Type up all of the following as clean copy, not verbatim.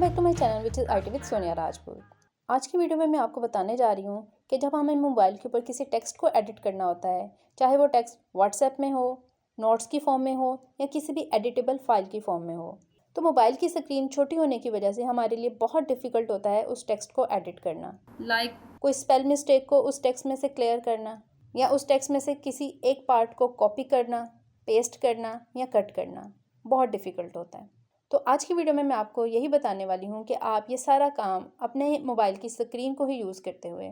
Back to my channel which is IT with Sonia Rajput. आज की video में मैं आपको बताने जा रही हूँ कि जब हमें मोबाइल के ऊपर किसी टेक्स्ट को एडिट करना होता है, चाहे वो टेक्स्ट व्हाट्सएप में हो, नोट्स की फॉर्म में हो या किसी भी एडिटेबल फाइल की फॉर्म में हो, तो मोबाइल की स्क्रीन छोटी होने की वजह से हमारे लिए बहुत डिफ़िकल्ट होता है उस टेक्स्ट को एडिट करना। कोई स्पेल मिस्टेक को उस टेक्स्ट में से क्लियर करना या उस टेक्स्ट में से किसी एक पार्ट को कॉपी करना, पेस्ट करना या कट करना बहुत डिफ़िकल्ट होता है। तो आज की वीडियो में मैं आपको यही बताने वाली हूँ कि आप ये सारा काम अपने मोबाइल की स्क्रीन को ही यूज़ करते हुए,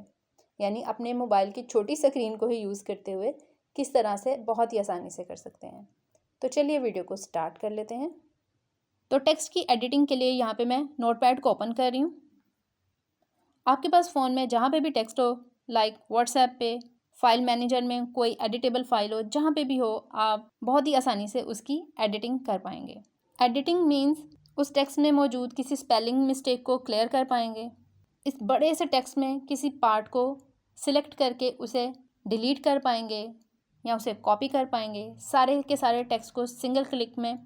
यानी अपने मोबाइल की छोटी स्क्रीन को ही यूज़ करते हुए किस तरह से बहुत ही आसानी से कर सकते हैं। तो चलिए वीडियो को स्टार्ट कर लेते हैं। तो टेक्स्ट की एडिटिंग के लिए यहाँ पे मैं नोटपैड को ओपन कर रही हूँ। आपके पास फ़ोन में जहाँ पे भी टेक्स्ट हो, लाइक व्हाट्सएप पे, फाइल मैनेजर में कोई एडिटेबल फाइल हो, जहाँ पे भी हो, आप बहुत ही आसानी से उसकी एडिटिंग कर पाएंगे। एडिटिंग मीन्स उस टेक्स्ट में मौजूद किसी स्पेलिंग मिस्टेक को क्लियर कर पाएंगे। इस बड़े से टेक्स्ट में किसी पार्ट को सिलेक्ट करके उसे डिलीट कर पाएंगे या उसे कॉपी कर पाएंगे। सारे के सारे टेक्स्ट को सिंगल क्लिक में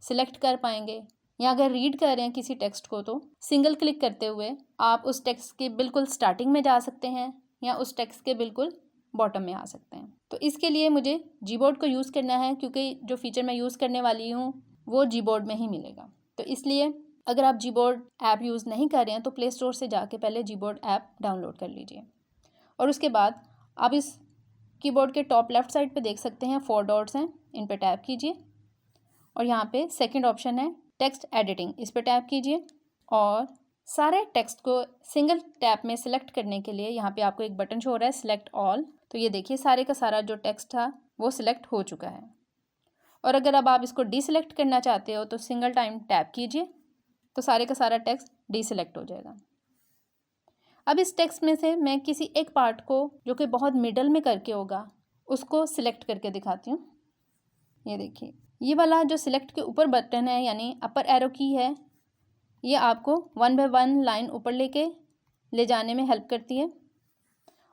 सिलेक्ट कर पाएंगे, या अगर रीड कर रहे हैं किसी टेक्स्ट को तो सिंगल क्लिक करते हुए आप उस टेक्स्ट के बिल्कुल स्टार्टिंग में जा सकते हैं या उस टेक्स्ट के बिल्कुल बॉटम में आ सकते हैं। तो इसके लिए मुझे जीबोर्ड को यूज़ करना है, क्योंकि जो फीचर मैं यूज़ करने वाली हूँ वो जीबोर्ड में ही मिलेगा। तो इसलिए अगर आप जीबोर्ड ऐप यूज़ नहीं कर रहे हैं तो प्ले स्टोर से जाके पहले जीबोर्ड ऐप डाउनलोड कर लीजिए, और उसके बाद आप इस कीबोर्ड के टॉप लेफ़्ट साइड पे देख सकते हैं 4 डॉट्स हैं, इन पे टैप कीजिए और यहाँ पे सेकंड ऑप्शन है टेक्स्ट एडिटिंग, इस पे टैप कीजिए और सारे टेक्स्ट को सिंगल टैप में सिलेक्ट करने के लिए यहाँ पे आपको एक बटन शो हो रहा है सिलेक्ट ऑल। तो ये देखिए सारे का सारा जो टेक्स्ट था वो सिलेक्ट हो चुका है। और अगर अब आप इसको डीसिलेक्ट करना चाहते हो तो सिंगल टाइम टैप कीजिए, तो सारे का सारा टेक्स्ट डीसिलेक्ट हो जाएगा। अब इस टेक्स्ट में से मैं किसी एक पार्ट को जो कि बहुत मिडल में करके होगा उसको सिलेक्ट करके दिखाती हूँ। ये देखिए ये वाला जो सिलेक्ट के ऊपर बटन है यानी अपर एरो की है, ये आपको 1 बाय 1 लाइन ऊपर लेके ले जाने में हेल्प करती है,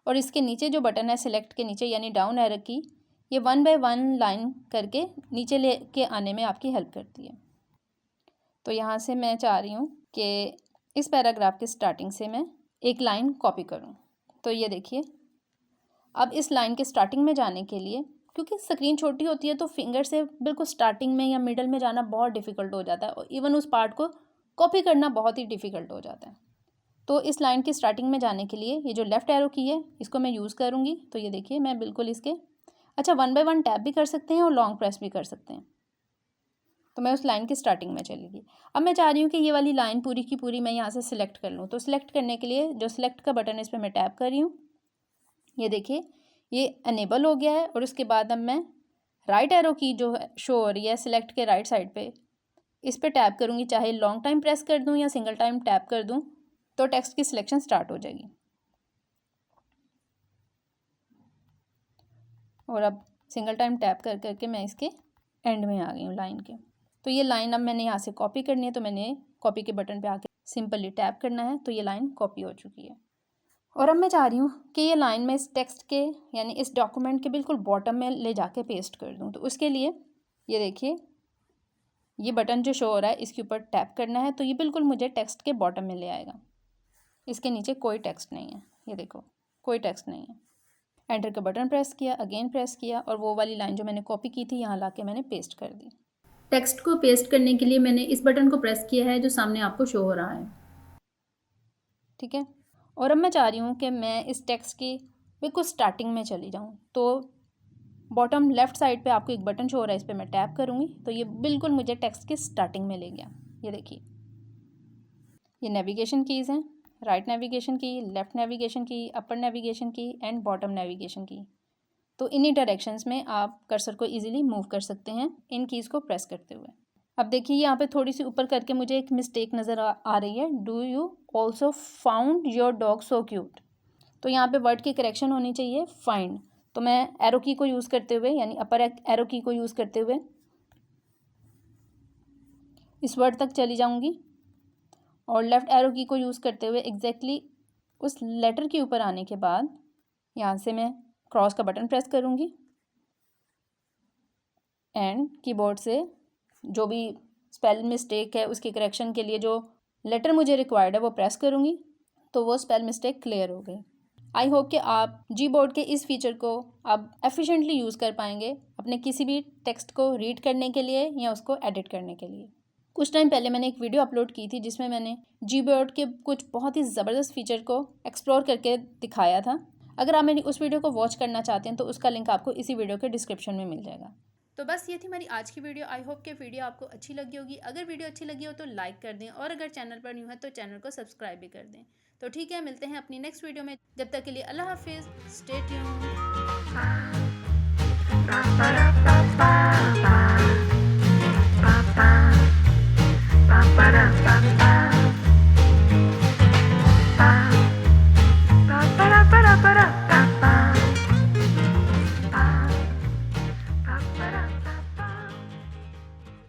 और इसके नीचे जो बटन है सिलेक्ट के नीचे यानी डाउन एरो की, ये 1 बाय 1 लाइन करके नीचे ले के आने में आपकी हेल्प करती है। तो यहाँ से मैं चाह रही हूँ कि इस पैराग्राफ के स्टार्टिंग से मैं एक लाइन कॉपी करूँ। तो ये देखिए अब इस लाइन के स्टार्टिंग में जाने के लिए, क्योंकि स्क्रीन छोटी होती है तो फिंगर से बिल्कुल स्टार्टिंग में या मिडल में जाना बहुत डिफ़िकल्ट हो जाता है, और इवन उस पार्ट को कॉपी करना बहुत ही डिफ़िकल्ट हो जाता है। तो इस लाइन की स्टार्टिंग में जाने के लिए ये जो लेफ़्ट एरो की है इसको मैं यूज़ करूँगी। तो ये देखिए मैं बिल्कुल इसके 1 बाय 1 टैप भी कर सकते हैं और लॉन्ग प्रेस भी कर सकते हैं। तो मैं उस लाइन की स्टार्टिंग में चली गई। अब मैं चाह रही हूँ कि ये वाली लाइन पूरी की पूरी मैं यहाँ से सिलेक्ट कर लूँ। तो सिलेक्ट करने के लिए जो सिलेक्ट का बटन है इस पर मैं टैप कर रही हूँ। ये देखिए ये अनेबल हो गया है, और उसके बाद अब मैं राइट एरो की जो शो हो रही है सिलेक्ट के राइट साइड पे, इस पर टैप करूँगी। चाहे लॉन्ग टाइम प्रेस कर दूँ या सिंगल टाइम टैप कर दूँ तो टेक्स्ट की सिलेक्शन स्टार्ट हो जाएगी। और अब सिंगल टाइम टैप कर करके मैं इसके एंड में आ गई हूँ लाइन के। तो ये लाइन अब मैंने यहाँ से कॉपी करनी है, तो मैंने कॉपी के बटन पे आके सिंपली टैप करना है, तो ये लाइन कॉपी हो चुकी है। और अब मैं चाह रही हूँ कि ये लाइन मैं इस टेक्स्ट के यानी इस डॉक्यूमेंट के बिल्कुल बॉटम में ले जाके पेस्ट कर दूँ। तो उसके लिए ये देखिए ये बटन जो शो हो रहा है इसके ऊपर टैप करना है, तो ये बिल्कुल मुझे टेक्स्ट के बॉटम में ले आएगा। इसके नीचे कोई टेक्स्ट नहीं है, ये देखो कोई टेक्स्ट नहीं है। एंटर का बटन प्रेस किया, अगेन प्रेस किया, और वो वाली लाइन जो मैंने कॉपी की थी यहाँ लाके मैंने पेस्ट कर दी। टेक्स्ट को पेस्ट करने के लिए मैंने इस बटन को प्रेस किया है जो सामने आपको शो हो रहा है, ठीक है। और अब मैं चाह रही हूँ कि मैं इस टेक्स्ट की बिल्कुल स्टार्टिंग में चली जाऊँ। तो बॉटम लेफ़्ट साइड पे आपको एक बटन शो हो रहा है, इस पर मैं टैप करूँगी तो ये बिल्कुल मुझे टेक्स्ट की स्टार्टिंग में ले गया। ये देखिए ये नेविगेशन कीज़ हैं, राइट नेविगेशन की, लेफ़्ट नेविगेशन की, अपर नेविगेशन की एंड बॉटम नेविगेशन की। तो इन्हीं डायरेक्शंस में आप कर्सर को इजीली मूव कर सकते हैं इन कीज़ को प्रेस करते हुए। अब देखिए यहाँ पे थोड़ी सी ऊपर करके मुझे एक मिस्टेक नज़र आ रही है, do you also found your dog so cute. तो यहाँ पे वर्ड की करेक्शन होनी चाहिए फाइंड। तो मैं एरो की को यूज़ करते हुए यानी अपर एरो की को यूज़ करते हुए इस वर्ड तक चली जाऊँगी, और लेफ़्ट एरो की को यूज़ करते हुए एग्जैक्टली उस लेटर के ऊपर आने के बाद यहाँ से मैं क्रॉस का बटन प्रेस करूँगी एंड कीबोर्ड से जो भी स्पेल मिस्टेक है उसके करेक्शन के लिए जो लेटर मुझे रिक्वायर्ड है वो प्रेस करूँगी तो वो स्पेल मिस्टेक क्लियर हो गई। आई होप कि आप Gboard के इस फीचर को आप एफिशिएंटली यूज़ कर पाएंगे अपने किसी भी टेक्स्ट को रीड करने के लिए या उसको एडिट करने के लिए। कुछ टाइम पहले मैंने एक वीडियो अपलोड की थी जिसमें मैंने Gboard के कुछ बहुत ही ज़बरदस्त फीचर को एक्सप्लोर करके दिखाया था। अगर आप मेरी उस वीडियो को वॉच करना चाहते हैं तो उसका लिंक आपको इसी वीडियो के डिस्क्रिप्शन में मिल जाएगा। तो बस ये थी हमारी आज की वीडियो। आई होप कि वीडियो आपको अच्छी लगी होगी। अगर वीडियो अच्छी लगी हो तो लाइक कर दें और अगर चैनल पर न्यू है तो चैनल को सब्सक्राइब भी कर दें। तो ठीक है, मिलते हैं अपनी नेक्स्ट वीडियो में। जब तक के लिए अल्लाह हाफिज़, स्टे ट्यून्ड।